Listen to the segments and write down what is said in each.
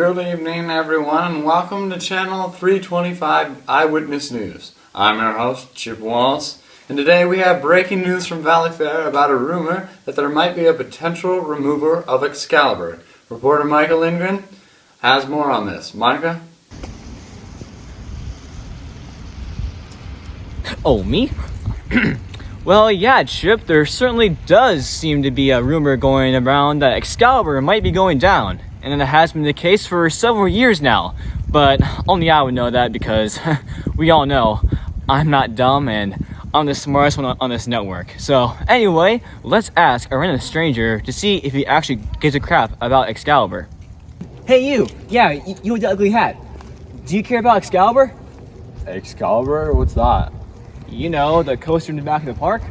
Good evening, everyone, and welcome to Channel 325 Eyewitness News. I'm your host, Chip Wallace, and today we have breaking news from Valleyfair about a rumor that there might be a potential remover of Excalibur. Reporter Micah Lindgren has more on this. Micah? Oh, me? Well, yeah, Chip, there certainly does seem to be a rumor going around that Excalibur might be going down. And it has been the case for several years now. But only I would know that because we all know I'm not dumb and I'm the smartest one on this network. So anyway, let's ask a random stranger to see if he actually gives a crap about Excalibur. Hey you! Yeah, you with the ugly hat. Do you care about Excalibur? Excalibur? What's that? You know, the coaster in the back of the park?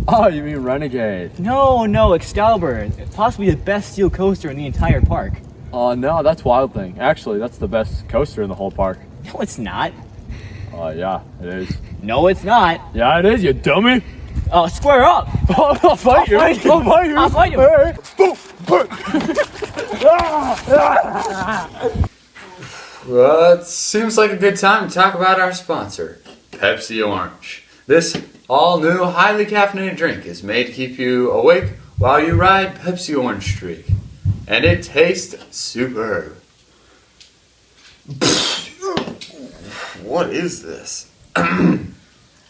Oh, you mean Renegade? No, Excalibur. Possibly the best steel coaster in the entire park. Oh, no, that's Wild Thing. Actually, that's the best coaster in the whole park. No, it's not. Yeah, it is. No, it's not. Yeah, it is, you dummy! Square up! I'll fight you! I'll fight you! I'll fight you! Well, it seems like a good time to talk about our sponsor, Pepsi Orange. This all-new, highly caffeinated drink is made to keep you awake while you ride Pepsi Orange Streak. And it tastes superb. What is this?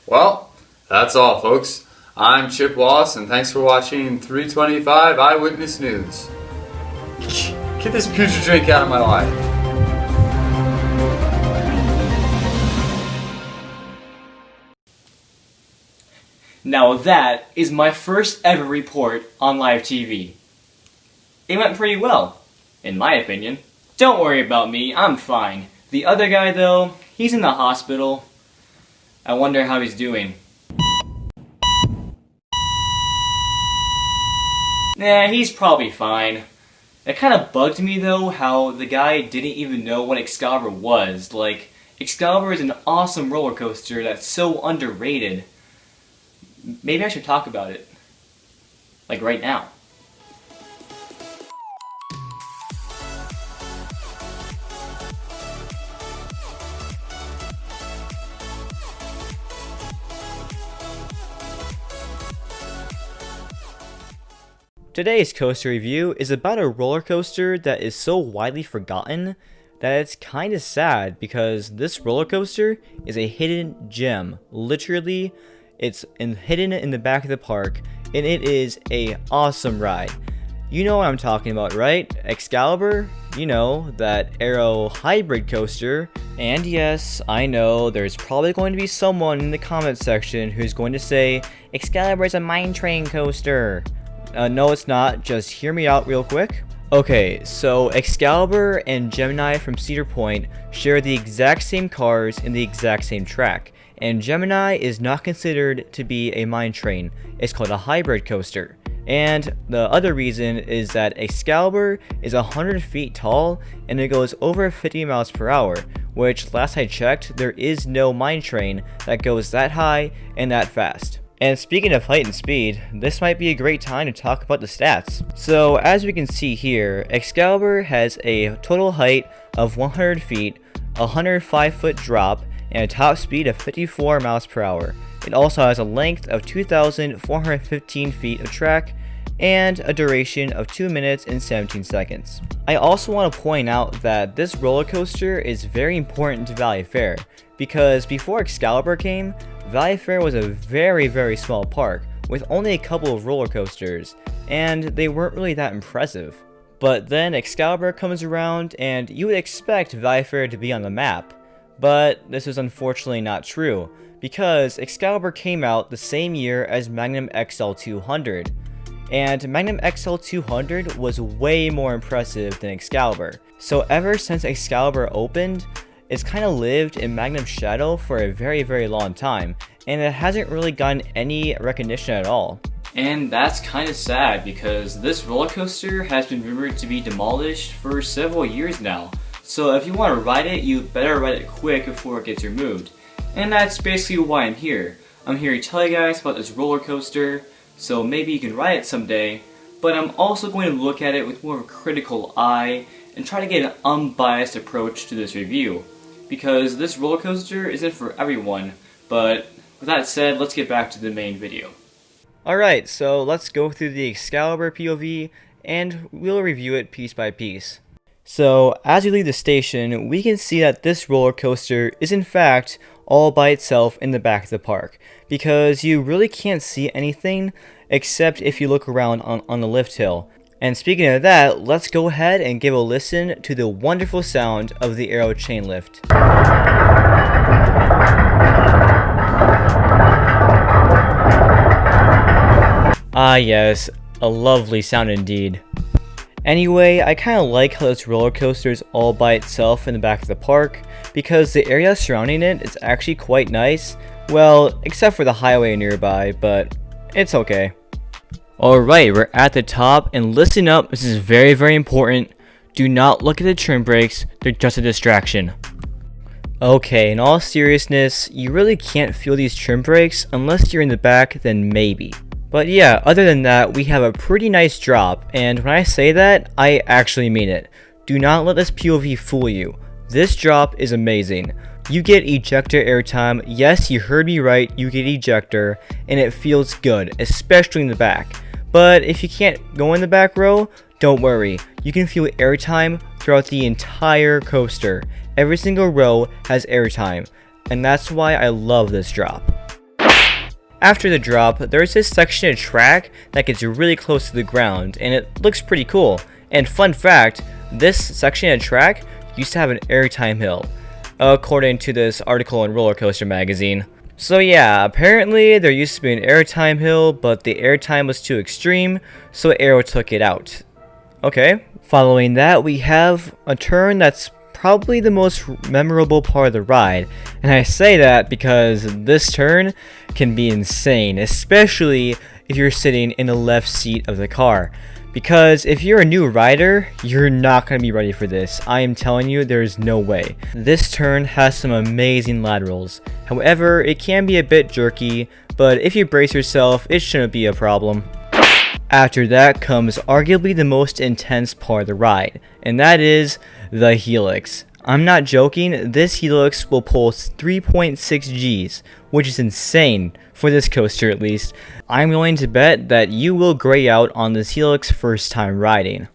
Well, that's all, folks. I'm Chip Wallace, and thanks for watching 325 Eyewitness News. Get this putrid drink out of my life. Now that is my first ever report on live TV. It went pretty well, in my opinion. Don't worry about me, I'm fine. The other guy though, he's in the hospital. I wonder how he's doing. Nah, he's probably fine. It kinda bugged me though how the guy didn't even know what Excalibur was. Like, Excalibur is an awesome roller coaster that's so underrated. Maybe I should talk about it. Like right now. Today's coaster review is about a roller coaster that is so widely forgotten that it's kinda sad because this roller coaster is a hidden gem. Literally, it's hidden in the back of the park, and it is a awesome ride. You know what I'm talking about, right? Excalibur? You know, that Aero hybrid coaster. And yes, I know there's probably going to be someone in the comment section who's going to say, Excalibur is a mine train coaster. No, it's not. Just hear me out real quick. Okay, so Excalibur and Gemini from Cedar Point share the exact same cars in the exact same track. And Gemini is not considered to be a mine train. It's called a hybrid coaster. And the other reason is that Excalibur is 100 feet tall and it goes over 50 miles per hour, which last I checked, there is no mine train that goes that high and that fast. And speaking of height and speed, this might be a great time to talk about the stats. So as we can see here, Excalibur has a total height of 100 feet, a 105 foot drop, and a top speed of 54 miles per hour. It also has a length of 2,415 feet of track and a duration of 2 minutes and 17 seconds. I also want to point out that this roller coaster is very important to Valleyfair because before Excalibur came, Valleyfair was a very small park with only a couple of roller coasters, and they weren't really that impressive. But then Excalibur comes around and you would expect Valleyfair to be on the map. But this is unfortunately not true, because Excalibur came out the same year as Magnum XL200, and Magnum XL200 was way more impressive than Excalibur. So ever since Excalibur opened, it's kind of lived in Magnum's shadow for a very long time, and it hasn't really gotten any recognition at all. And that's kind of sad, because this roller coaster has been rumored to be demolished for several years now. So if you want to ride it, you better ride it quick before it gets removed. And that's basically why I'm here. I'm here to tell you guys about this roller coaster, so maybe you can ride it someday, but I'm also going to look at it with more of a critical eye and try to get an unbiased approach to this review, because this roller coaster isn't for everyone. But with that said, let's get back to the main video. Alright, so let's go through the Excalibur POV, and we'll review it piece by piece. So, as we leave the station, we can see that this roller coaster is in fact all by itself in the back of the park, because you really can't see anything except if you look around on the lift hill. And speaking of that, let's go ahead and give a listen to the wonderful sound of the aero chain lift. Ah yes, a lovely sound indeed. Anyway, I kinda like how this roller coaster is all by itself in the back of the park, because the area surrounding it is actually quite nice. Well, except for the highway nearby, but it's okay. Alright, we're at the top, and listen up, this is very, very important. Do not look at the trim brakes, they're just a distraction. Okay, in all seriousness, you really can't feel these trim brakes unless you're in the back, then maybe. But yeah, other than that, we have a pretty nice drop, and when I say that, I actually mean it. Do not let this POV fool you. This drop is amazing. You get ejector airtime, yes, you heard me right, you get ejector, and it feels good, especially in the back. But if you can't go in the back row, don't worry, you can feel airtime throughout the entire coaster. Every single row has airtime, and that's why I love this drop. After the drop, there's this section of track that gets really close to the ground, and it looks pretty cool. And fun fact, this section of track used to have an airtime hill, according to this article in Roller Coaster Magazine. So yeah, apparently there used to be an airtime hill, but the airtime was too extreme, so Aero took it out. Okay, following that we have a turn that's probably the most memorable part of the ride, and I say that because this turn can be insane, especially if you're sitting in the left seat of the car. Because if you're a new rider, you're not going to be ready for this. I am telling you, there's no way. This turn has some amazing laterals. However, it can be a bit jerky, but if you brace yourself, it shouldn't be a problem. After that comes arguably the most intense part of the ride, and that is the helix. I'm not joking, this helix will pull 3.6 Gs, which is insane, for this coaster at least. I'm willing to bet that you will gray out on this helix first time riding.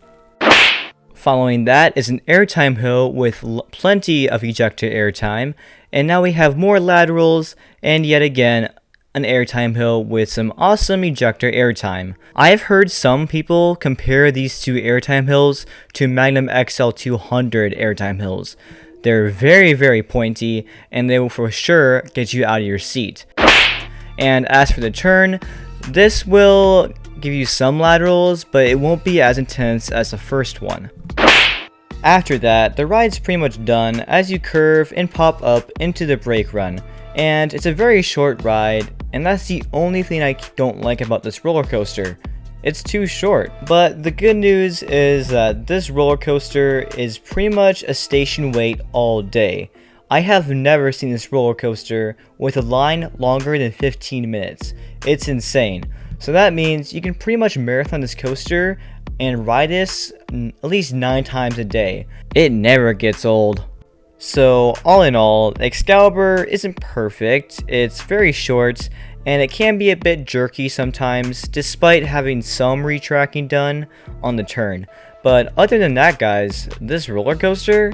Following that is an airtime hill with plenty of ejector airtime, and now we have more laterals, and yet again, an airtime hill with some awesome ejector airtime. I've heard some people compare these two airtime hills to Magnum XL 200 airtime hills. They're very, very pointy, and they will for sure get you out of your seat. And as for the turn, this will give you some laterals, but it won't be as intense as the first one. After that, the ride's pretty much done as you curve and pop up into the brake run. And it's a very short ride, and that's the only thing I don't like about this roller coaster. It's too short. But the good news is that this roller coaster is pretty much a station wait all day. I have never seen this roller coaster with a line longer than 15 minutes. It's insane. So that means you can pretty much marathon this coaster and ride this at least 9 times a day. It never gets old. So all in all, Excalibur isn't perfect, it's very short, and it can be a bit jerky sometimes, despite having some retracking done on the turn. But other than that guys, this roller coaster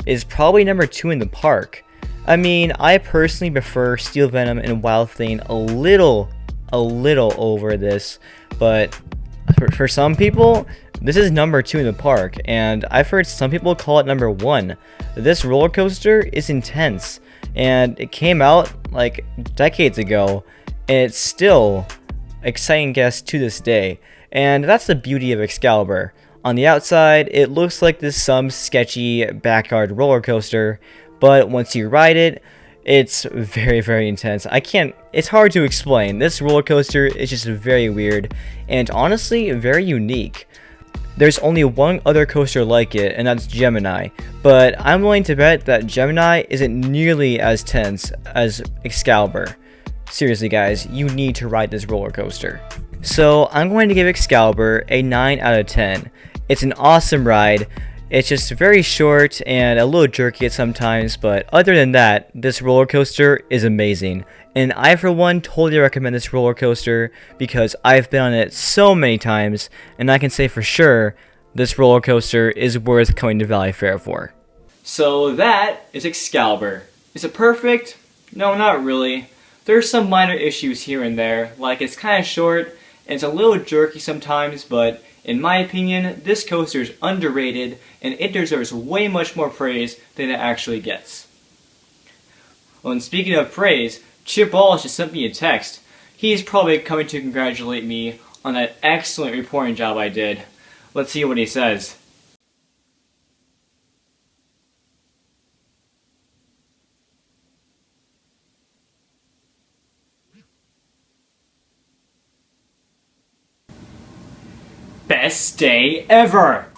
is probably number 2 in the park. I mean, I personally prefer Steel Venom and Wild Thing a little over this, but for some people, this is number 2 in the park, and I've heard some people call it number 1. This roller coaster is intense, and it came out like decades ago, and it's still exciting guest to this day. And that's the beauty of Excalibur. On the outside, it looks like this some sketchy backyard roller coaster, but once you ride it, it's very, very intense. It's hard to explain. This roller coaster is just very weird, and honestly, very unique. There's only one other coaster like it, and that's Gemini, but I'm willing to bet that Gemini isn't nearly as tense as Excalibur. Seriously guys, you need to ride this roller coaster. So I'm going to give Excalibur a 9 out of 10. It's an awesome ride. It's just very short and a little jerky at sometimes, but other than that, this roller coaster is amazing. And I, for one, totally recommend this roller coaster because I've been on it so many times, and I can say for sure this roller coaster is worth coming to Valleyfair for. So that is Excalibur. Is it perfect? No, not really. There's some minor issues here and there, like it's kind of short and it's a little jerky sometimes, but in my opinion, this coaster is underrated and it deserves way much more praise than it actually gets. Well, and speaking of praise, Chip Wallace just sent me a text. He's probably coming to congratulate me on that excellent reporting job I did. Let's see what he says. Best day ever!